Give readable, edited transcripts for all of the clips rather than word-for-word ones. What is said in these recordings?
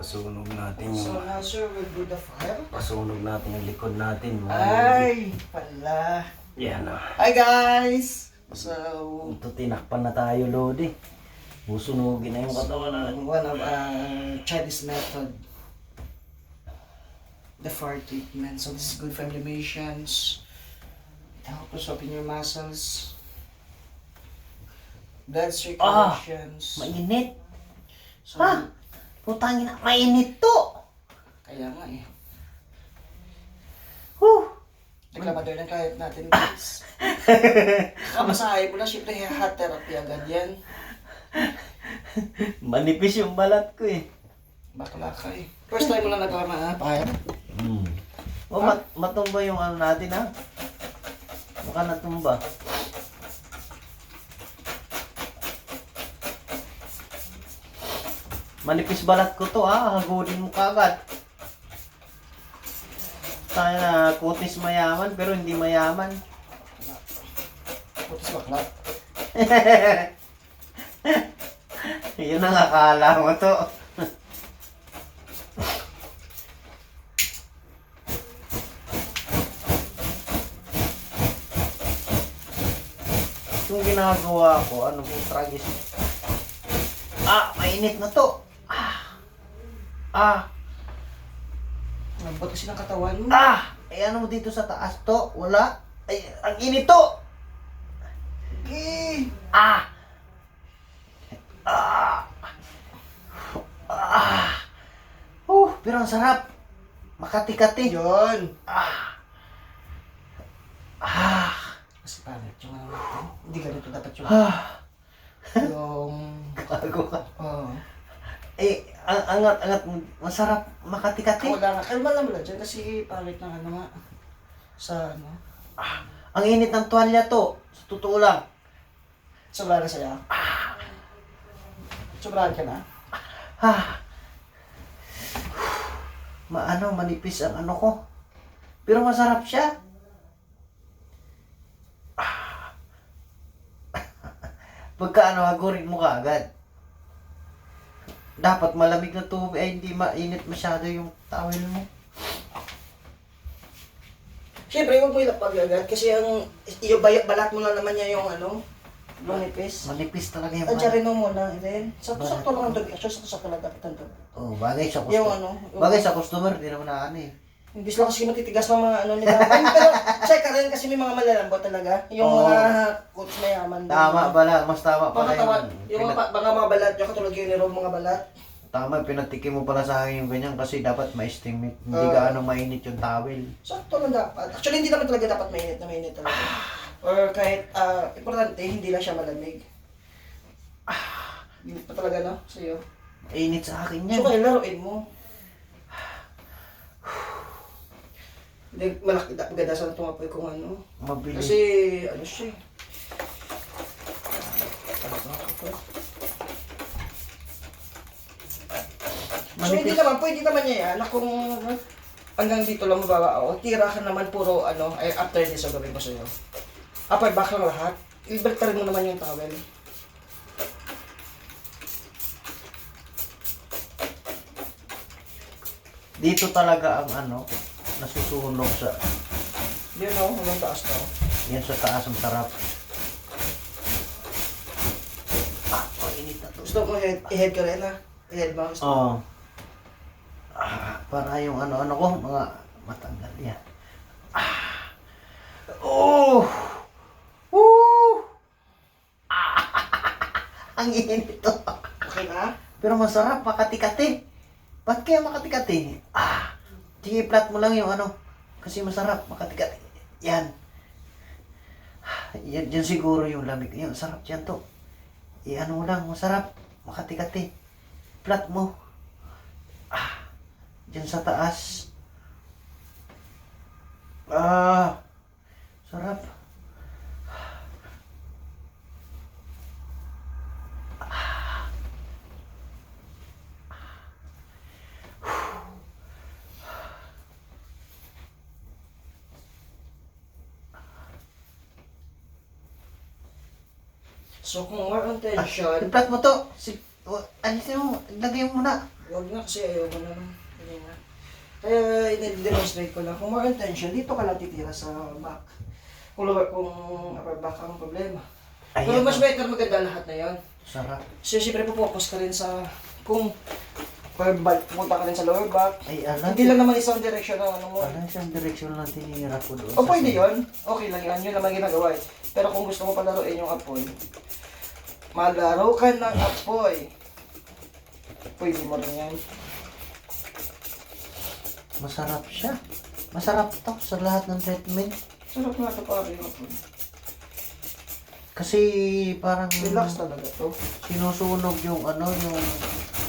Pasunog natin So yung... now sir, we'll do the fire. Pasunog natin yung likod natin. Mga Ay, pala. yan ah. Hi guys! So, Ito tinakpan na tayo, Lodi. Susunugin na yung katawan natin. one of Chinese method. The fire treatment. So this is good for inflammations. It helps open your muscles. Blood circulations. Mainit. So, Ha? Putangin na, mainit to. kaya nga eh. Huh. Reklamador ng kahit natin guys. Kamasahe mo na, syempre hot therapy agad yan. Manipis yung balat ko eh. Bakla ka eh. First time mo lang nagawa na fire? O, matumba yung ano natin ha? Baka natumba. Manipis balat ko to ha, hagulin mo kagad. Tayo na kutis mayaman pero hindi mayaman. Putis bakla. Yun ang akala mo to. Yung ginagawa ko, ano po, tragis. Mainit na to. Nagbot kasi ng katawan mo. Ano mo dito sa taas to? Wala. Ay, ang init to. Okay. Pero ang sarap. Makati-kati. Yun. Kasi pangit yung ano natin. Hindi ganito dapat yung... yung... Bago ka. Oh. Ang angat-angat. Masarap. Makati-kati. Wala nga. Kalma lang mula dyan kasi pangit ng ano nga. Sa ano. Ang init ng tuwalya to. Sa totoo lang. Sobrang na sa'yo. Sobrang ka na. Manipis ang ano ko. Pero masarap siya. Pagka hagurin mo kaagad. Dapat malamig na tubig ay hindi mainit masyado yung towel mo. Siyempre, huwag mo ilapag agad kasi yung balat mo na naman niya yung ano, manipis. Manipis talaga yung Adyarin mo muna, Eden. Sakto-sakto lang ang tubig. Actually, sakto-sakto lang dapat ang tubig. Bagay sa Yung customer. ano, Bagay sa customer, di naman na ano eh. hindi sila kasi matitigas ng mga ano nila. Pero check ka rin kasi may mga malalambot talaga. Yung mga coach mayaman. Tama pala, mas tama pala Pagkatawan, yung mga balat nyo, katulad yung nirog mga balat. Tama, pinatikim mo pala sa akin yung ganyan kasi dapat ma-estimate. Hindi gaano mainit yung towel. Sakto lang dapat. Actually, hindi naman talaga dapat mainit na mainit talaga. Or kahit, importante, hindi lang siya malamig. Hindi pa talaga, no? Sa'yo. Mainit sa akin yan. So, kaya laruin mo. Hindi, malaki, maganda sana tumapoy kung ano. Mabilis. Kasi, ano siya eh. So, hindi naman, pwede naman niya yan, na kung hanggang dito lang mabawa ako, tira ka naman puro, ano, ay after this, so gawin ko sa'yo. Upper back lang lahat, ibalik ka rin mo naman yung towel. Dito talaga ang ano, nasusunog sa, Yun o, hanggang taas to. yan sa taas ang sarap. Mainit na to. Gusto mo i-head ka rin ha? I-head mo. Oo. Para yung ano-ano ko, mga matanggal yan. Ang init to. Okay na? Pero masarap, makati-kati. Ba't kaya makati-kati? Sige, flat mo lang yung ano. Kasi masarap, makati-kati. Yan. Yan siguro yung lamig. Yan, sarap yan to. Ano mo lang, masarap. Makati-kati. Flat mo. Diyan sa taas. Sarap. So kung more on tension, I-flat mo to. alisin mo, lagay mo na. Huwag na kasi ayaw mo naman. Hindi na. Kaya i-demonstrate ko lang. Kung more intention, dito ka lang titira sa back. Kung upper back ang problema. Pero mas better maganda lahat na yan. Sarap. So, siyempre po-focus ka rin sa kung pumunta ka rin sa lower back. Ay, Hindi lang naman isang direction ang ano mo. isang direction lang tinira ko doon. O pwede yun. Okay lang yan. Yun naman ginagawa eh. Pero kung gusto mo palaruin yung apoy, maglaro ka ng apoy. Pwede mo rin yan. Masarap siya. Masarap to sa lahat ng treatment. Sarap nga ito pare yung apoy. Kasi parang Relax talaga to. sinusunog yung yung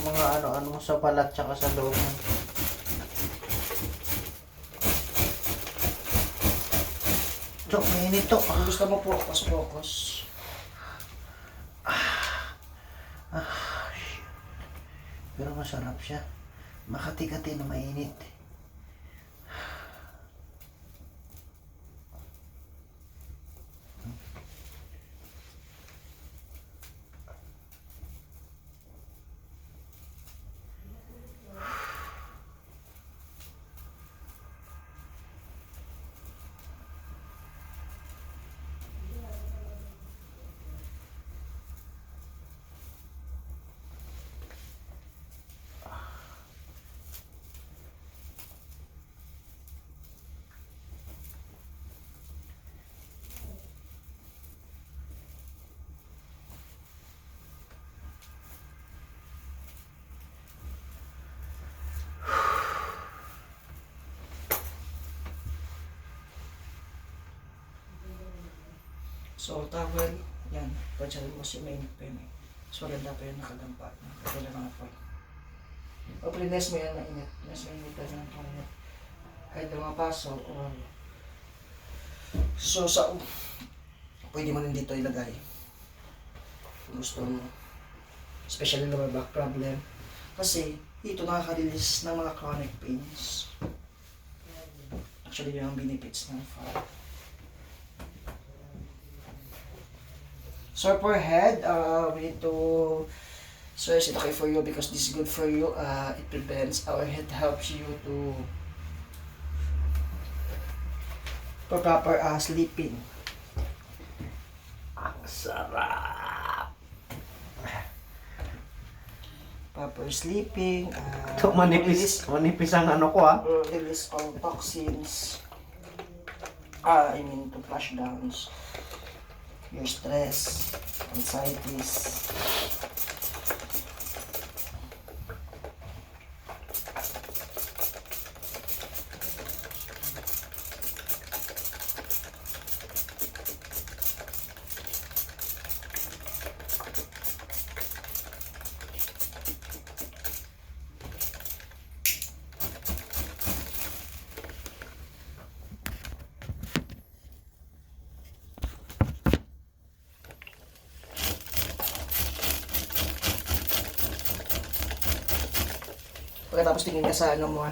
mga ano sa balat tsaka sa loob. Chok, mainit to. Kung gusto mo focus. Pero masarap siya. Makati-kati na mainit. So, towel, yan. Pansyarin mo si main pen. So, maganda pa yun nakadampa. Kailan mga apoy. O, nest mo yan na init. Nest mo init na ng init. Kahit na mga paso, o... So, pwede mo rin dito ilagay. Kung gusto mo. Especially lower back problem. Kasi, dito nakaka-release ng mga chronic pains. Actually, yun ang benefits ng FAR. So per head, we need to search it okay for you because this is good for you. It prevents or it helps you to for proper sleeping. Ang sarap. Proper sleeping. Ito manipis ang ano ko Release all toxins. I mean to flush downs your stress, anxieties. Pagkatapos tingin ka sa ano mo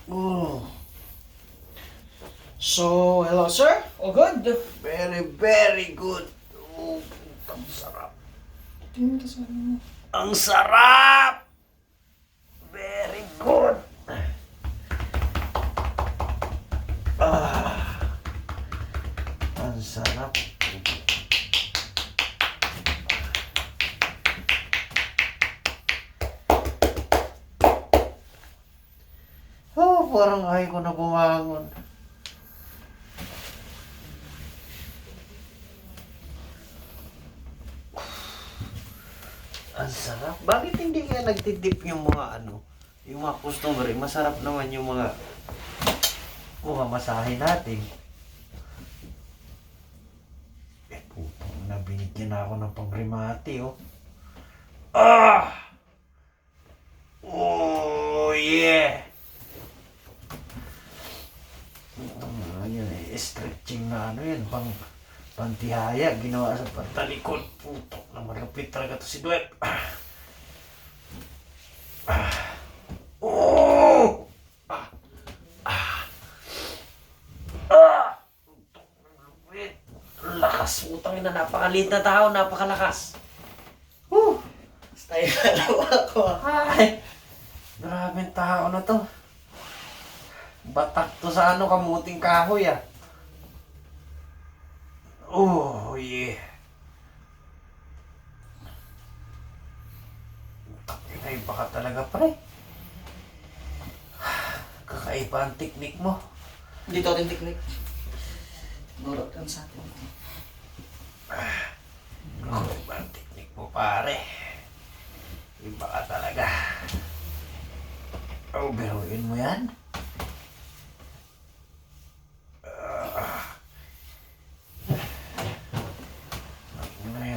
Oh. So, hello sir. All good? Very, very good. Oh, Tingin ka sa ano mo. Ang sarap! Very good! Ang sarap. Oh, parang ayaw ko na bumangon. Ang sarap. Bakit hindi kaya nagtitip yung mga yung mga customer? Masarap naman yung mga masahe natin. Putang na, binigyan na ako ng pangrimati, oh. Ah! Oh, yeah! Yun stretching na yan, pantihaya, ginawa sa pantalikod. Putok na, malapit talaga to si Dwep. Oh! Putok na, malapit. Lakas, putang ina, napakaliit na tao, napakalakas. Style dalawa ako. Ay, grabing tao na to. Batak to sa kamuting kahoy, ah. Oh, yeah. Takinay, baka talaga, pre. Kakaiba ang teknik mo. Dito ating technique. Nurot lang sa atin. Kakaiba ang teknik mo, pare. Iba ka talaga. Oh, biruin mo yan.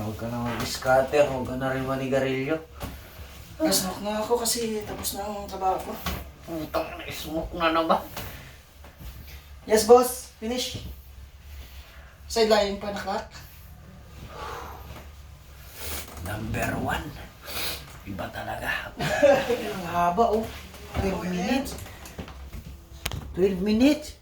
Huwag ka na mag-scatter, huwag ka na rin manigarilyo. Nasmoke na ako kasi tapos na ang trabaho ko. Putang na, smoke na naman. Yes, boss. Finish. Sideline pa nakak. Number 1. Iba talaga. Ang haba, oh. 12 minutes. 12 minutes.